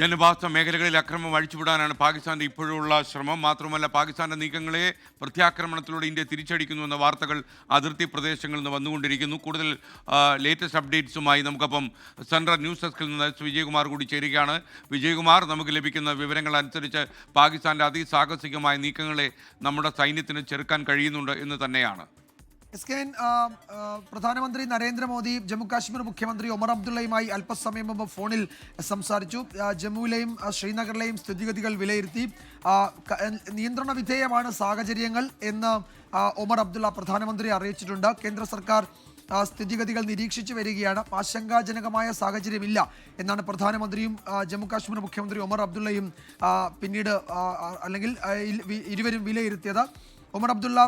ജനവാസ മേഖലകളിൽ അക്രമം അഴിച്ചുവിടാനാണ് പാകിസ്ഥാന്റെ ഇപ്പോഴുള്ള ശ്രമം. മാത്രമല്ല, പാകിസ്ഥാന്റെ നീക്കങ്ങളെ പ്രത്യാക്രമണത്തിലൂടെ ഇന്ത്യ തിരിച്ചടിക്കുന്നുവെന്ന വാർത്തകൾ അതിർത്തി പ്രദേശങ്ങളിൽ നിന്ന് വന്നുകൊണ്ടിരിക്കുന്നു. കൂടുതൽ ലേറ്റസ്റ്റ് അപ്ഡേറ്റ്സുമായി നമുക്കപ്പം സെൻട്രൽ ന്യൂസ് ഡെസ്കിൽ നിന്ന് വിജയകുമാർ കൂടി ചേരുകയാണ്. വിജയകുമാർ, നമുക്ക് ലഭിക്കുന്ന വിവരങ്ങൾ അനുസരിച്ച് പാകിസ്ഥാന്റെ അതിസാഹസികമായ നീക്കങ്ങളെ നമ്മുടെ സൈന്യത്തിന് ചെറുക്കാൻ കഴിയുന്നുണ്ട് എന്ന് തന്നെയാണ്. പ്രധാനമന്ത്രി നരേന്ദ്രമോദി ജമ്മുകാശ്മീർ മുഖ്യമന്ത്രി ഒമർ അബ്ദുള്ളയുമായി അല്പസമയം മുമ്പ് ഫോണിൽ സംസാരിച്ചു. ജമ്മുവിലെയും ശ്രീനഗറിലെയും സ്ഥിതിഗതികൾ വിലയിരുത്തി. നിയന്ത്രണ വിധേയമാണ് സാഹചര്യങ്ങൾ എന്ന് ഒമർ അബ്ദുള്ള പ്രധാനമന്ത്രി അറിയിച്ചിട്ടുണ്ട്. കേന്ദ്ര സർക്കാർ സ്ഥിതിഗതികൾ നിരീക്ഷിച്ചു വരികയാണ്. ആശങ്കാജനകമായ സാഹചര്യമില്ല എന്നാണ് പ്രധാനമന്ത്രിയും ജമ്മുകാശ്മീർ മുഖ്യമന്ത്രി ഒമർ അബ്ദുള്ളയും പിന്നീട് അല്ലെങ്കിൽ ഇരുവരും വിലയിരുത്തിയത്. ഒമർ അബ്ദുള്ള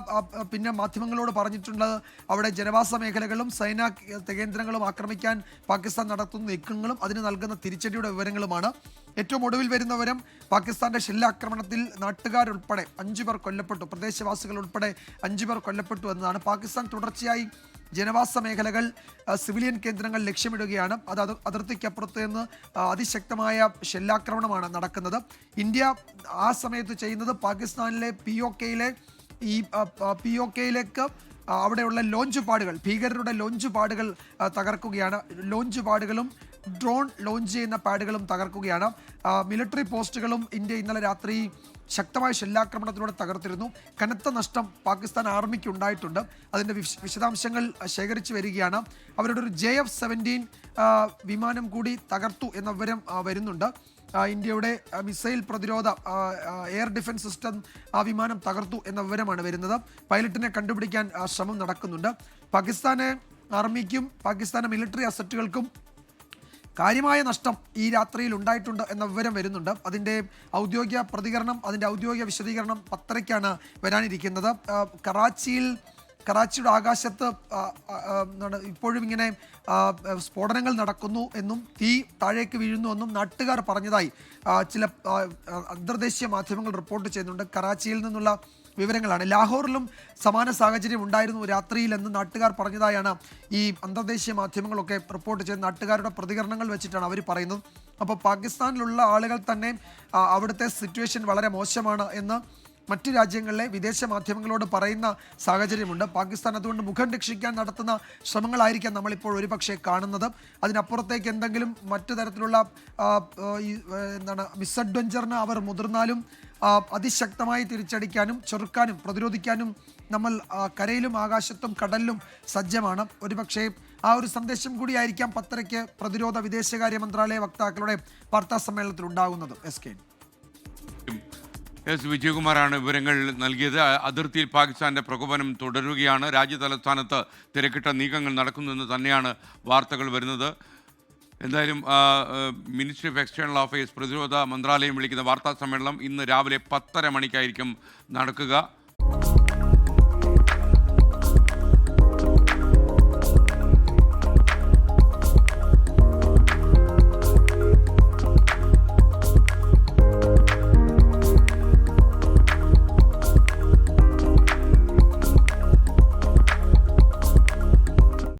പിന്നെ മാധ്യമങ്ങളോട് പറഞ്ഞിട്ടുള്ളത് അവിടെ ജനവാസ മേഖലകളും സൈനിക കേന്ദ്രങ്ങളും ആക്രമിക്കാൻ പാകിസ്ഥാൻ നടത്തുന്ന നീക്കങ്ങളും അതിന് നൽകുന്ന തിരിച്ചടിയുടെ വിവരങ്ങളുമാണ്. ഏറ്റവും ഒടുവിൽ വരുന്ന വിവരം പാകിസ്ഥാന്റെ ഷെല്ലാക്രമണത്തിൽ നാട്ടുകാരുൾപ്പെടെ 5 പേർ കൊല്ലപ്പെട്ടു, പ്രദേശവാസികൾ ഉൾപ്പെടെ 5 പേർ കൊല്ലപ്പെട്ടു എന്നതാണ്. പാകിസ്ഥാൻ തുടർച്ചയായി ജനവാസ മേഖലകൾ, സിവിലിയൻ കേന്ദ്രങ്ങൾ ലക്ഷ്യമിടുകയാണ്. അത് അതിർത്തിക്കപ്പുറത്ത് നിന്ന് അതിശക്തമായ ഷെല്ലാക്രമണമാണ് നടക്കുന്നത്. ഇന്ത്യ ആ സമയത്ത് ചെയ്യുന്നത് പാകിസ്ഥാനിലെ POKയിലേക്ക് അവിടെയുള്ള ലോഞ്ച് പാഡുകൾ, ഭീകരരുടെ ലോഞ്ച് പാഡുകൾ തകർക്കുകയാണ്. ലോഞ്ച് പാഡുകളും ഡ്രോൺ ലോഞ്ച് ചെയ്യുന്ന പാഡുകളും തകർക്കുകയാണ്. മിലിറ്ററി പോസ്റ്റുകളും ഇന്ത്യ ഇന്നലെ രാത്രി ശക്തമായ ഷെല്ലാക്രമണത്തിലൂടെ തകർത്തിരുന്നു. കനത്ത നഷ്ടം പാകിസ്ഥാൻ ആർമിക്ക് ഉണ്ടായിട്ടുണ്ട്. അതിൻ്റെ വിശദാംശങ്ങൾ ശേഖരിച്ചു വരികയാണ്. അവരുടെ ഒരു JF-17 വിമാനം കൂടി തകർത്തു എന്ന വിവരം വരുന്നുണ്ട്. ഇന്ത്യയുടെ മിസൈൽ പ്രതിരോധ എയർ ഡിഫൻസ് സിസ്റ്റം ആ വിമാനം തകർത്തു എന്ന വിവരമാണ് വരുന്നത്. പൈലറ്റിനെ കണ്ടുപിടിക്കാൻ ശ്രമം നടക്കുന്നുണ്ട്. പാകിസ്ഥാന് ആർമിക്കും പാകിസ്ഥാന് മിലിറ്ററി അസറ്റുകൾക്കും കാര്യമായ നഷ്ടം ഈ രാത്രിയിൽ ഉണ്ടായിട്ടുണ്ട് എന്ന വിവരം വരുന്നുണ്ട്. അതിൻ്റെ ഔദ്യോഗിക പ്രതികരണം, അതിൻ്റെ ഔദ്യോഗിക വിശദീകരണം 10:30 വരാനിരിക്കുന്നത്. കറാച്ചിയുടെ ആകാശത്ത് ഇപ്പോഴും ഇങ്ങനെ സ്ഫോടനങ്ങൾ നടക്കുന്നു എന്നും തീ താഴേക്ക് വീഴുന്നു എന്നും നാട്ടുകാർ പറഞ്ഞതായി ചില അന്തർദേശീയ മാധ്യമങ്ങൾ റിപ്പോർട്ട് ചെയ്യുന്നുണ്ട്. കറാച്ചിയിൽ നിന്നുള്ള വിവരങ്ങളാണ്. ലാഹോറിലും സമാന സാഹചര്യം ഉണ്ടായിരുന്നു രാത്രിയിൽ എന്ന് നാട്ടുകാർ പറഞ്ഞതായാണ് ഈ അന്തർദേശീയ മാധ്യമങ്ങളൊക്കെ റിപ്പോർട്ട് ചെയ്യുന്ന നാട്ടുകാരുടെ പ്രതികരണങ്ങൾ വെച്ചിട്ടാണ് അവർ പറയുന്നത്. അപ്പോൾ പാകിസ്ഥാനിലുള്ള ആളുകൾ തന്നെ അവിടുത്തെ സിറ്റുവേഷൻ വളരെ മോശമാണ് എന്ന് മറ്റു രാജ്യങ്ങളിലെ വിദേശ മാധ്യമങ്ങളോട് പറയുന്ന സാഹചര്യമുണ്ട്. പാകിസ്ഥാൻ അതുകൊണ്ട് മുഖം രക്ഷിക്കാൻ നടത്തുന്ന ശ്രമങ്ങളായിരിക്കാം നമ്മളിപ്പോൾ ഒരുപക്ഷെ കാണുന്നത്. അതിനപ്പുറത്തേക്ക് എന്തെങ്കിലും മറ്റു തരത്തിലുള്ള മിസ്അഡ്വഞ്ചറിന് അവർ മുതിർന്നാലും അതിശക്തമായി തിരിച്ചടിക്കാനും ചെറുക്കാനും പ്രതിരോധിക്കാനും നമ്മൾ കരയിലും ആകാശത്തും കടലിലും സജ്ജമാണ്. ഒരുപക്ഷെ ആ ഒരു സന്ദേശം കൂടിയായിരിക്കാം 10:30 പ്രതിരോധ വിദേശകാര്യ മന്ത്രാലയ വക്താക്കളുടെ വാർത്താ സമ്മേളനത്തിൽ ഉണ്ടാകുന്നത്. വിജയകുമാറാണ് വിവരങ്ങൾ നൽകിയത്. അതിർത്തിയിൽ പാകിസ്ഥാന്റെ പ്രകോപനം തുടരുകയാണ്. രാജ്യതലസ്ഥാനത്ത് തിരക്കിട്ട നീക്കങ്ങൾ നടക്കുന്നുവെന്ന് തന്നെയാണ് വാർത്തകൾ വരുന്നത്. എന്തായാലും മിനിസ്ട്രി ഓഫ് എക്സ്റ്റേണൽ അഫയേഴ്സ് പ്രതിരോധ മന്ത്രാലയം വിളിക്കുന്ന വാർത്താ സമ്മേളനം ഇന്ന് രാവിലെ 10:30 മണിക്കായിരിക്കും നടക്കുക.